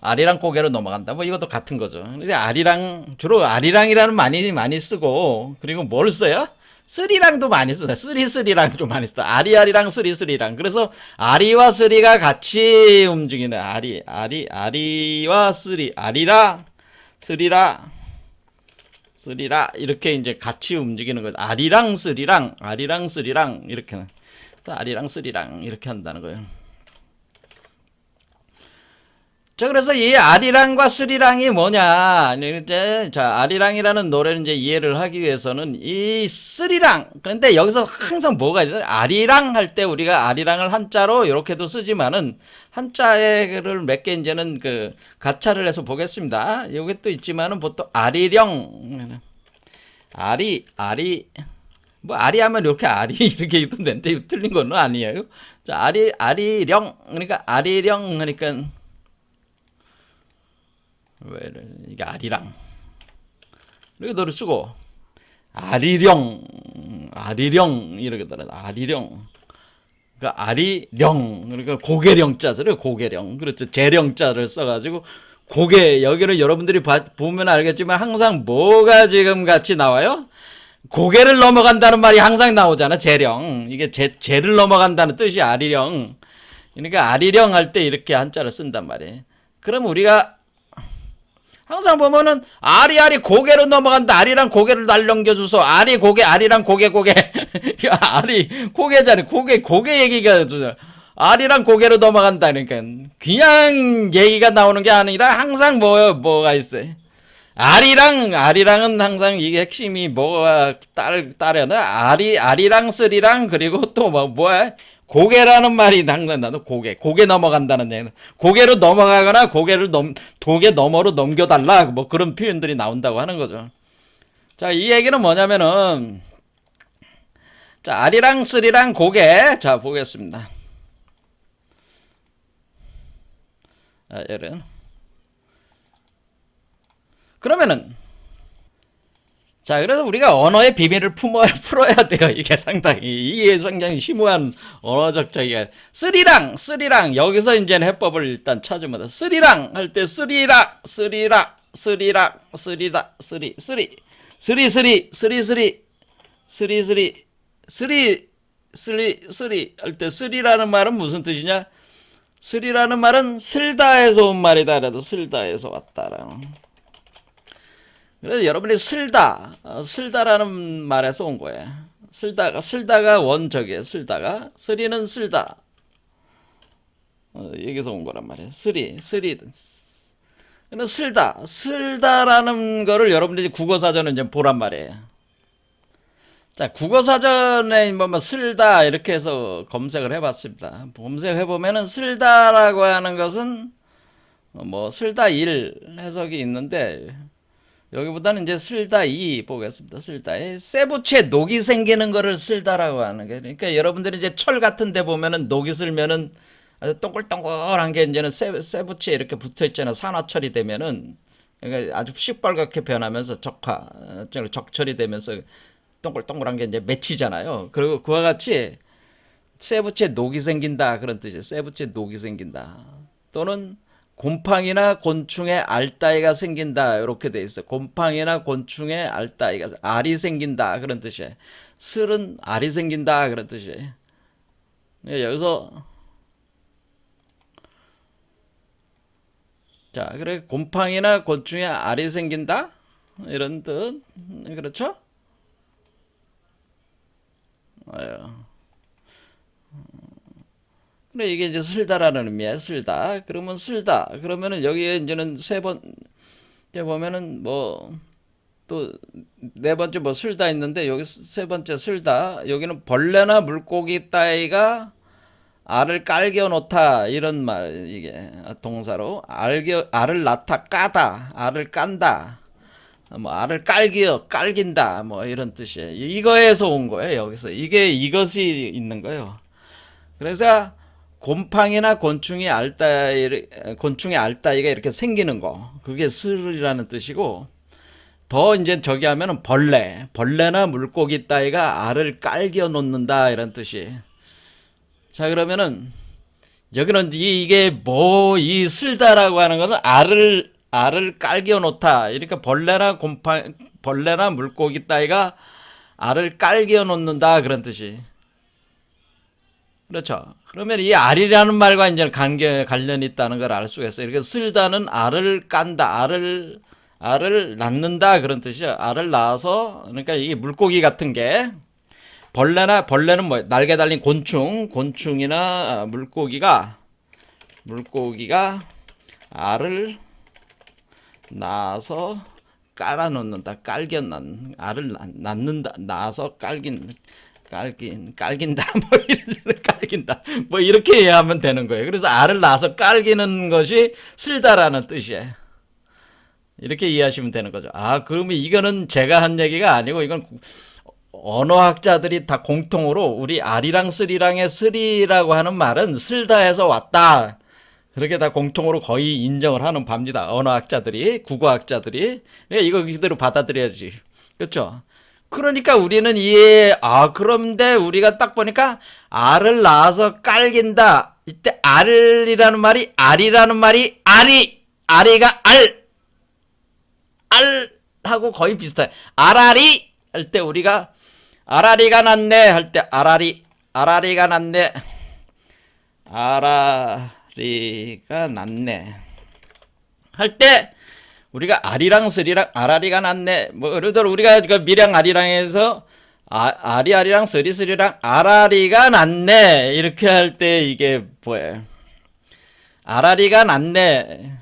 아리랑 고개로 넘어간다. 뭐 이것도 같은 거죠. 그래서 주로 아리랑이라는 많이 쓰고, 그리고 뭘 써요? 쓰리랑도 많이 쓴다. 쓰리랑 좀 많이 쓴다. 아리랑 쓰리랑. 그래서 아리와 쓰리가 같이 움직이는 아리와 쓰리, 쓰리라 이렇게 이제 같이 움직이는 거죠. 아리랑 쓰리랑 이렇게 아리랑 쓰리랑 이렇게 한다는 거예요. 자, 그래서 이 아리랑과 스리랑이 뭐냐. 이제, 자, 아리랑이라는 노래를 이제 이해를 하기 위해서는 이 스리랑. 그런데 여기서 항상 뭐가 있어요? 아리랑 할 때 우리가 아리랑을 한자로 이렇게도 쓰지만은 한자를 몇 개 이제는 그 가차를 해서 보겠습니다. 여기 또 있지만은 보통 아리령. 뭐 아리 하면 이렇게 아리 이렇게 읽던데 이거 틀린 건 아니에요. 자, 아리령. 그러니까 아리령 그러니까 왜 이게 아리랑 이렇게 너를 쓰고 아리령 이렇게 따라 아리령 그러니까 아리령 그러니까 고개령자를 고개령 그렇죠 재령자를 써가지고 고개 여기를 여러분들이 보면 알겠지만 항상 뭐가 지금 같이 나와요? 고개를 넘어간다는 말이 항상 나오잖아. 재령 이게 재를 넘어간다는 뜻이 아리령 그러니까 아리령 할 때 이렇게 한자를 쓴단 말이에요. 그럼 우리가 항상 보면은 아리 고개로 넘어간다. 아리랑 고개를 날 넘겨줘서 아리 고개 아리랑 고개 아리 고개잖아. 고개 얘기가 아리랑 고개로 넘어간다. 그러니까 그냥 얘기가 나오는 게 아니라 항상 뭐가 있어요. 아리랑은 항상 이게 핵심이 뭐가 따르나 아리랑 쓰리랑 그리고 또 뭐야 고개라는 말이 항상 나도 고개 넘어간다는 얘기는 고개로 넘어가거나 고개 너머로 넘겨달라 뭐 그런 표현들이 나온다고 하는 거죠. 자, 이 얘기는 뭐냐면은 자, 아리랑 쓰리랑 고개 자 보겠습니다. 자, 얘는 그러면은 자, 그래서 우리가 언어의 비밀을 풀어야 돼요. 이게 상당히 심오한 언어적 저기가. 쓰리랑, 여기서 이제는 해법을 일단 찾으면 돼. 쓰리랑 할 때 쓰리라 할 때 쓰리라는 말은 무슨 뜻이냐? 쓰리라는 말은 슬다에서 온 말이다. 그래도 슬다에서 왔다라는. 그래서 여러분이 슬다라는 말에서 온 거예요. 슬다가 원적이에요. 쓰리는 슬다. 여기서 온 거란 말이에요. 쓰리. 그래서 슬다라는 거를 여러분들이 국어사전을 이제 보란 말이에요. 자, 국어사전에 뭐 슬다 이렇게 해서 검색을 해봤습니다. 검색해보면은 슬다라고 하는 것은 뭐 슬다일 해석이 있는데 여기보다는 이제 슬다이 보겠습니다. 슬다이 쇠붙에 녹이 생기는 거를 슬다라고 하는 게 그러니까 여러분들이 이제 철 같은 데 보면은 녹이 슬면은 아주 동글동글한 게 이제는 쇠붙에 이렇게 붙어 있잖아요. 산화철이 되면은 그러니까 아주 시뻘겋게 변하면서 적철이 되면서 동글동글한 게 이제 맺히잖아요. 그리고 그와 같이 쇠붙에 녹이 생긴다 그런 뜻이에요. 쇠붙에 녹이 생긴다. 또는 곰팡이나 곤충의 알따이가 생긴다 이렇게 돼 있어요. 곰팡이나 곤충의 알따이가 알이 생긴다 그런 뜻이에요. 슬은 알이 생긴다 그런 뜻이에요. 여기서 자 그래 곰팡이나 곤충의 알이 생긴다 이런 뜻 그렇죠? 근데 이게 이제 슬다라는 의미야. 슬다. 그러면 슬다. 그러면은 여기에 이제는 세 번째 보면은 뭐 또 네 번째 뭐 슬다 있는데 여기 세 번째 슬다. 여기는 벌레나 물고기 따위가 알을 깔겨 놓다 이런 말 이게 동사로 알을 낳다 까다 알을 깐다 뭐 알을 깔긴다 뭐 이런 뜻이에요. 이거에서 온 거예요. 여기서 이것이 있는 거예요. 그래서 곰팡이나 곤충의 알따이가 이렇게 생기는 거 그게 슬이라는 뜻이고 더 이제 저기 하면은 벌레나 물고기 따위가 알을 깔겨 놓는다 이런 뜻이에요. 자 그러면은 여기는 이게 뭐 이 슬다라고 하는 거는 알을 깔겨 놓다. 그러니까 벌레나 물고기 따위가 알을 깔겨 놓는다 그런 뜻이. 그렇죠. 그러면 이 알이라는 말과 이제 관련이 있다는 걸 알 수가 있어요. 이렇게 쓸다는 알을 깐다, 알을 낳는다 그런 뜻이죠. 알을 낳아서 그러니까 이게 물고기 같은 게 벌레는 뭐 날개 달린 곤충이나 물고기가 알을 낳아서 깔아 놓는다. 알을 낳는다. 낳아서 깔긴다. 깔긴다. 뭐 이렇게 이해하면 되는 거예요. 그래서 알을 낳아서 깔기는 것이 쓸다라는 뜻이에요. 이렇게 이해하시면 되는 거죠. 아, 그러면 이거는 제가 한 얘기가 아니고 이건 언어학자들이 다 공통으로 우리 알이랑 쓰리랑의 쓰리라고 하는 말은 쓸다에서 왔다. 그렇게 다 공통으로 거의 인정을 하는 바입니다. 언어학자들이, 국어학자들이. 이거 그대로 받아들여야지. 그렇죠? 그러니까 우리는 그런데 우리가 딱 보니까 알을 낳아서 깔긴다. 이때 알이라는 말이 아리가 알하고 거의 비슷해. 아라리 할 때 우리가 아라리가 났네 할 때 아라리가 났네. 아라리가 났네 할 때 우리가 아리랑 쓰리랑 아라리가 났네. 뭐 예를 들어 우리가 그 미량 아리랑에서 아리랑 쓰리랑 아라리가 났네 이렇게 할 때 이게 뭐예요? 아라리가 났네.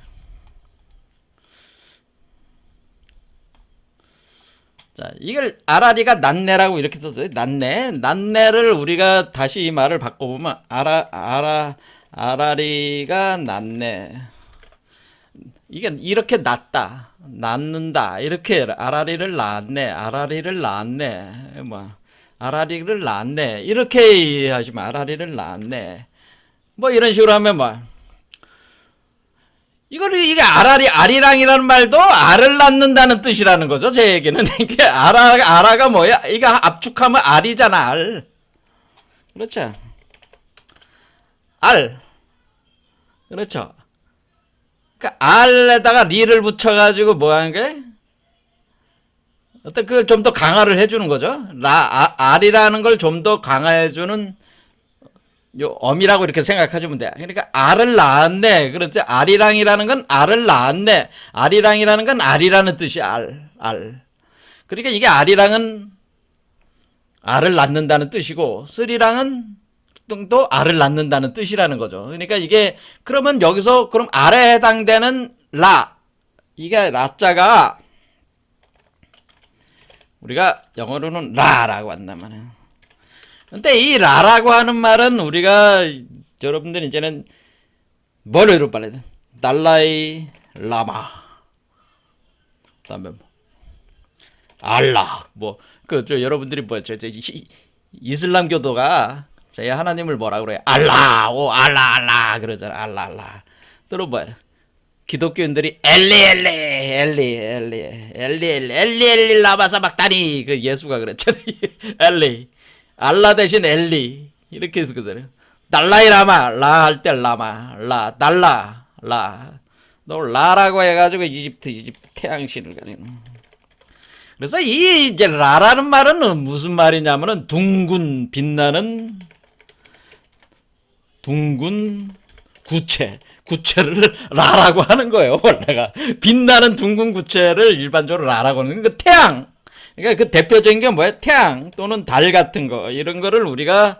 자, 이걸 아라리가 났네라고 이렇게 썼어요. 났네를 우리가 다시 이 말을 바꿔보면 아라리가 났네. 이게 이렇게 낳는다 이렇게 아라리를 낳았네 뭐 아라리를 낳았네 이렇게 하시면 아라리를 낳았네 뭐 이런 식으로 하면 뭐 이게 아리랑이라는 말도 알을 낳는다는 뜻이라는 거죠. 제 얘기는 이게 아라가 뭐야? 이거 압축하면 알이잖아. 알. 그렇죠. 알. 그렇죠. 그러니까 알에다가 리를 붙여가지고 뭐 하는 게? 어떤 그걸 좀 더 강화를 해주는 거죠. 알이라는 걸 좀 더 강화해주는 요 엄이라고 이렇게 생각하시면 돼. 그러니까 알을 낳았네. 그렇지. 아리랑이라는 건 알을 낳았네. 아리랑이라는 건 알이라는 뜻이 알. 그러니까 이게 아리랑은 알을 낳는다는 뜻이고 쓰리랑은 또 알을 낳는다는 뜻이라는 거죠. 그러니까 이게 그러면 여기서 그럼 알에 해당되는 이게 라자가 우리가 영어로는 라라고 한단 말이에요. 근데 이 라라고 하는 말은 우리가 여러분들 이제는 뭘 외로 빨아야 돼? 달라이 라마 그다음에 알라 여러분들이 이슬람교도가 저희 하나님을 뭐라 그래요? 알라 그러잖아. 알라 들어봐요. 기독교인들이 엘리 라바사박다니 그 예수가 그랬잖아요. 엘리 알라 대신 엘리 이렇게 해서 그대로 달라이 라마 라 할 때 라마 달라 너 라라고 해가지고 이집트 태양신을 가리는. 그래서 이제 라라는 말은 무슨 말이냐면은 둥근 빛나는 둥근 구체를 라라고 하는 거예요. 원래가 빛나는 둥근 구체를 일반적으로 라라고 하는 그 태양. 그러니까 그 대표적인 게 뭐예요? 태양 또는 달 같은 거 이런 거를 우리가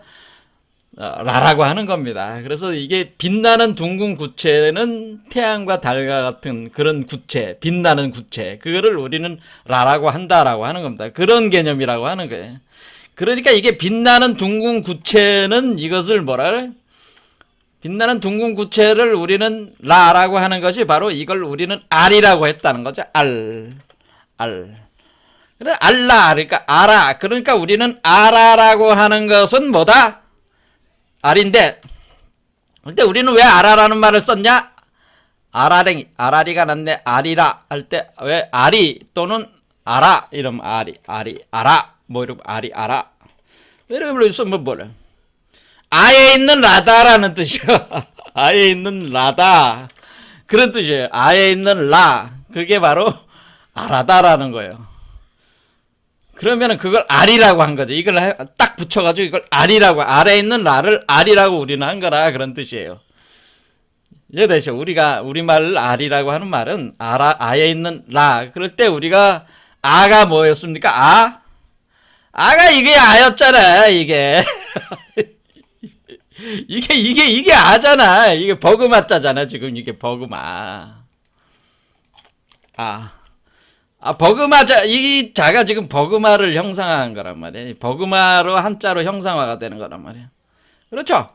라라고 하는 겁니다. 그래서 이게 빛나는 둥근 구체는 태양과 달과 같은 그런 구체, 빛나는 구체 그거를 우리는 라라고 한다라고 하는 겁니다. 그런 개념이라고 하는 거예요. 그러니까 이게 빛나는 둥근 구체는 이것을 뭐라 그래? 빛나는 둥근 구체를 우리는 라라고 하는 것이 바로 이걸 우리는 알이라고 했다는 거죠. 알. 그래 알라 그러니까 알아. 그러니까 우리는 알아라고 하는 것은 뭐다? 알인데. 근데 우리는 왜 알아라는 말을 썼냐? 아라리가 났네. 알이라 할 때 왜 알이 또는 알아 이러면 알이 알아 뭐 이러면 알이 알아. 왜 이렇게 불러있으면 뭐래? 아에 있는 라다라는 뜻이요. 아에 있는 라다 그런 뜻이에요. 아에 있는 라 그게 바로 알아다라는 거예요. 그러면은 그걸 R이라고 한 거죠. 이걸 딱 붙여가지고 이걸 R이라고, 아래에 있는 라를 R이라고 우리는 한 거라 그런 뜻이에요. 이해되죠? 우리가 우리말 R이라고 하는 말은 아에 있는 라. 그럴 때 우리가 아가 뭐였습니까? 아가 이게 아였잖아. 이게 이게 아잖아. 이게 버그마자잖아. 지금 이게 버그마. 버그마자, 이 자가 지금 버그마를 형상화한 거란 말이야. 버그마로 한자로 형상화가 되는 거란 말이야. 그렇죠?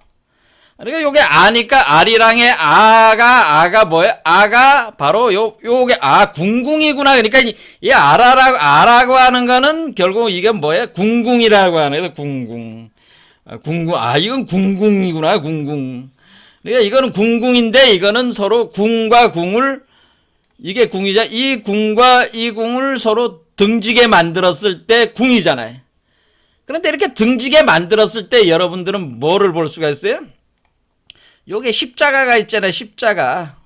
그러니까 요게 아니까 R이랑의 아가 뭐야? 아가 바로 요게 궁궁이구나. 그러니까 이 아라고 하는 거는 결국 이게 뭐야? 궁궁이라고 하는 거야. 궁궁. 궁궁. 이건 궁궁이구나. 궁궁. 그러니까 이거는 궁궁인데 이거는 서로 궁과 궁을, 이게 궁이자, 이 궁과 이 궁을 서로 등지게 만들었을 때 궁이잖아요. 그런데 이렇게 등지게 만들었을 때 여러분들은 뭐를 볼 수가 있어요? 요게 십자가가 있잖아요. 십자가.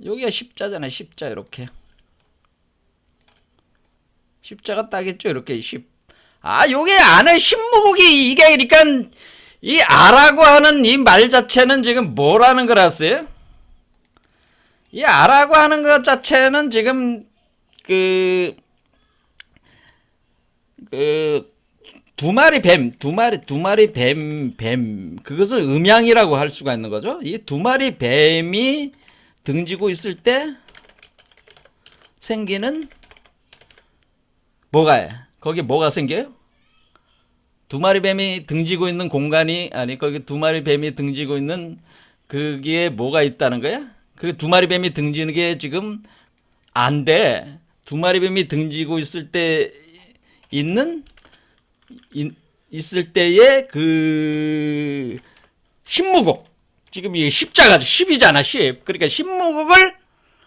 여기가 십자잖아요. 십자. 이렇게 십자가 딱 있죠. 이렇게 요게 안에 신무국이, 이게 그러니까 이 아라고 하는 이 말 자체는 지금 뭐라는 거라어요? 이 아라고 하는 것 자체는 지금 두 마리 뱀, 그것을 음양이라고 할 수가 있는 거죠. 이 두 마리 뱀이 등지고 있을 때 생기는 거기 뭐가 생겨요? 두 마리 뱀이 등지고 있는 공간이, 거기 두 마리 뱀이 등지고 있는 거기에 뭐가 있다는 거야? 그 두 마리 뱀이 등지는 게 지금 안 돼. 두 마리 뱀이 등지고 있을 때 있을 때의 그 신무국, 지금 이게 십자가죠. 10이잖아. 10. 그러니까 신무국을,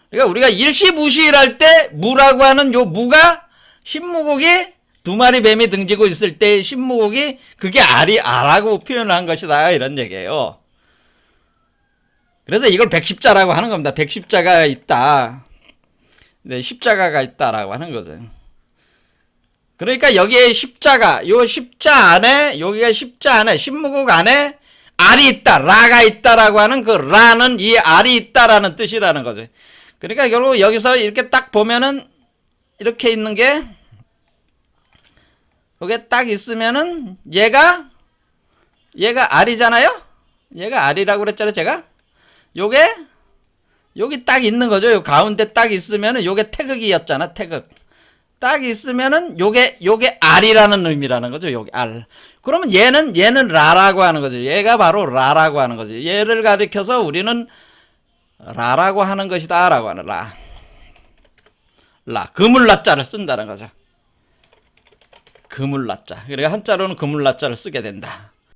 그러니까 우리가 일시무시일 할 때 무라고 하는 요 무가, 신무국이 두 마리 뱀이 등지고 있을 때 신무국이 그게 아라고 표현한 것이다. 이런 얘기예요. 그래서 이걸 백십자라고 하는 겁니다. 백십자가 있다. 네, 십자가가 있다라고 하는 거죠. 그러니까 여기에 십자가, 요 십자 안에, 여기가 십자 안에, 신무국 안에 R이 있다, 라가 있다라고 하는 그 라는 이 R이 있다라는 뜻이라는 거죠. 그러니까 결국 여기서 이렇게 딱 보면은 이렇게 있는 게, 여기 딱 있으면은 얘가 R이잖아요? 얘가 R이라고 그랬잖아요, 제가? 여기 딱 있는 거죠. 요 가운데 딱 있으면은 요게 태극이었잖아, 태극. 딱 있으면은 요게 R이라는 의미라는 거죠. 요게 R. 그러면 얘는 라라고 하는 거죠. 얘가 바로 라라고 하는 거죠. 얘를 가리켜서 우리는 라라고 하는 것이다 라고 하는 그물라자를 쓴다는 거죠. 그물라자. 그러니까 한자로는 그물라자를 쓰게 된다.